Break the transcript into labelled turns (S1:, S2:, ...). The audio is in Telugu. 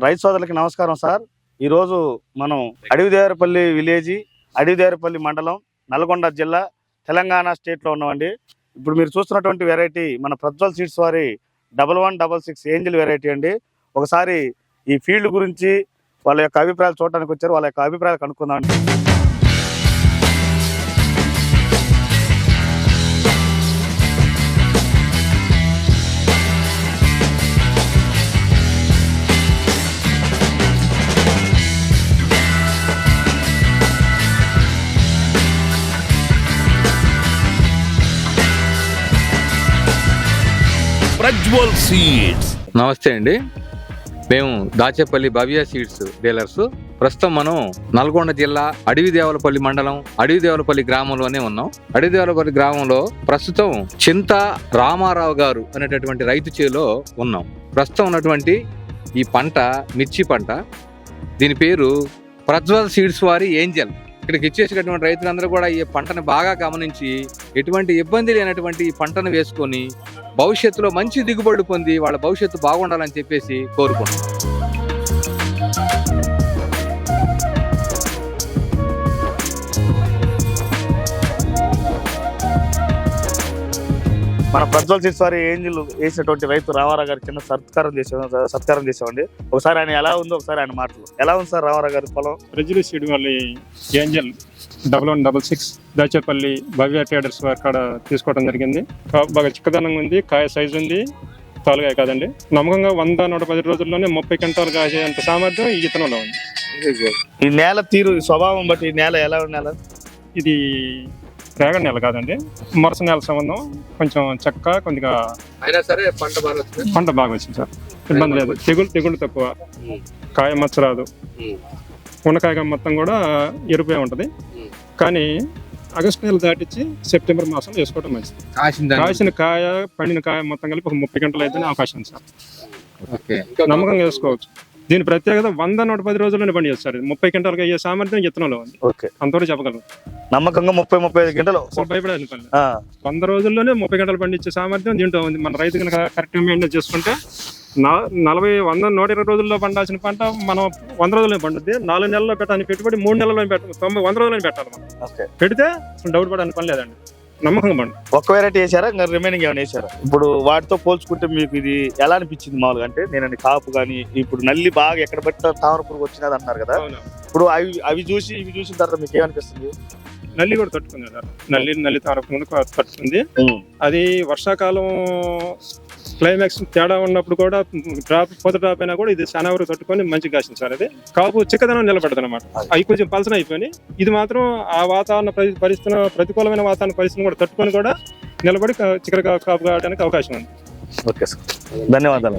S1: రైతు సోదరులకి నమస్కారం సార్. ఈరోజు మనం అడవిదేవరపల్లి విలేజ్, అడవిదేవరపల్లి మండలం, నల్గొండ జిల్లా, తెలంగాణ స్టేట్లో ఉన్నామండి. ఇప్పుడు మీరు చూస్తున్నటువంటి వెరైటీ మన ప్రజ్వల్ సీడ్స్ వారి 1166 ఏంజిల్ వెరైటీ అండి. ఒకసారి ఈ ఫీల్డ్ గురించి వాళ్ళ యొక్క అభిప్రాయాలు చూడడానికి వచ్చారు. వాళ్ళ యొక్క అభిప్రాయాలు కనుక్కుందాం.
S2: ప్రజ్వల్ సీడ్స్.
S3: నమస్తే అండి, మేము దాచేపల్లి భవ్య సీడ్స్ డీలర్స్. ప్రస్తుతం మనం నల్గొండ జిల్లా అడవిదేవరపల్లి మండలం అడవిదేవరపల్లి గ్రామంలోనే ఉన్నాం. అడవిదేవరపల్లి గ్రామంలో ప్రస్తుతం చింత రామారావు గారు అనేటటువంటి రైతు చేలో ఉన్నాం. ప్రస్తుతం ఉన్నటువంటి ఈ పంట మిర్చి పంట, దీని పేరు ప్రజ్వల్ సీడ్స్ వారి ఏంజల్. ఇక్కడికి ఇచ్చేసినటువంటి రైతులందరూ కూడా ఈ పంటను బాగా గమనించి ఎటువంటి ఇబ్బంది లేనటువంటి ఈ పంటను వేసుకొని భవిష్యత్తులో మంచి దిగుబడి పొంది వాళ్ళ భవిష్యత్తు బాగుండాలని చెప్పేసి కోరుకుంటున్నాం.
S1: మన ప్రజ్వల్ సీడ్స్ వారి ఏంజిల్ వేసినటువంటి రైతు రామారావు గారికి చిన్న సత్కారం చేసామండి. ఒకసారి ఆయన ఎలా ఉందో ఒకసారి ఆయన మాటలు. ఎలా ఉంది సార్ రామారావు గారి పొలం?
S4: ప్రజ్వల్ సీడ్ వాళ్ళ ఏంజల్ 1166 దాచేపల్లి భవ్య ట్రేడర్స్ అక్కడ తీసుకోవడం జరిగింది. బాగా చిక్కదనంగా ఉంది, కాయ సైజు ఉంది, తాలుగాయ కాదండి. నమ్మకంగా 100-110 రోజుల్లోనే 30 క్వింటాలు కాసేంత సామర్థ్యం ఈ విత్తనంలో ఉంది.
S1: ఈ నేల తీరు స్వభావం బట్టి ఈ నేల ఎలా ఉంది? నేల
S4: ఇది రేగడి నేల కాదండి, మరస నేల సంబంధం. కొంచెం చెక్క కొద్దిగా
S3: అయినా సరే
S4: పంట బాగా వచ్చింది సార్, ఇబ్బంది లేదు. తెగుళ్ళు తక్కువ, కాయ మచ్చ రాదు, ఉన్నకాయ మొత్తం కూడా ఎరుపే ఉంటుంది. కానీ ఆగస్టు నెల దాటించి సెప్టెంబర్ మాసంలో వేసుకోవడం మంచిది. కాసిన కాయ పండిన కాయ మొత్తం కలిపి ఒక 30 గంటలు అయితేనే అవకాశం ఉంది సార్. నమ్మకంగా వేసుకోవచ్చు. దీని ప్రత్యేకత 100-110 రోజుల్లోనే పండి చేస్తారు. 30 గంటలకు అయ్యే సామర్థ్యం విత్తనంలో ఉంది. అంతవరకు చెప్పగలరు.
S1: నమ్మకంగా 30-35 గంటలు
S4: భయపడేది పని. 100 రోజుల్లోనే 30 గంటలు పండించే సామర్థ్యం దీంట్లో ఉంది. మన రైతు కనుక కరెక్ట్ మెయింటైన్ చేసుకుంటే 120 రోజుల్లో పండాల్సిన పంట మనం 100 రోజుల్లో పండుద్ది. 4 నెలల్లో పెట్టాలని పెట్టుబడి 3 నెలల్లో పెట్టాలి, 100 రోజుల్లో పెట్టాలి. మనం పెడితే డౌట్ పడడానికి పని లేదండి, నమ్మకంగా పండు.
S1: ఒక్క వెరైటీ వేసారా, ఇంకా రిమైనింగ్ ఏమైనా వేసారా? ఇప్పుడు వాటితో పోల్చుకుంటే మీకు ఇది ఎలా అనిపించింది మామూలుగా? అంటే నేను కాపు కానీ ఇప్పుడు నల్లి బాగా ఎక్కడ పెట్టినా తామర పురుగు వచ్చినది అంటున్నారు కదా. ఇప్పుడు అవి చూసి ఇవి చూసిన తర్వాత మీకు ఏమనిపిస్తుంది?
S4: నల్లి కూడా తట్టుకుంది సార్, నల్లి తామర పురుగు తట్టుకుంది. అది వర్షాకాలం క్లైమాక్స్ తేడా ఉన్నప్పుడు కూడా పొద డ్రాప్ అయినా కూడా ఇది చాలా వరకు తట్టుకొని మంచిగా కాసింది సార్. అది కాపు చిక్కదనం నిలబడదు అనమాట. అవి కొంచెం పలసన అయిపోయి ఇది మాత్రం ఆ వాతావరణ పరిస్థితి, ప్రతికూలమైన వాతావరణ పరిస్థితిని కూడా తట్టుకొని కూడా నిలబడి చిక్కగా కాపు కావడానికి అవకాశం ఉంది.
S1: ఓకే సార్, ధన్యవాదాలు.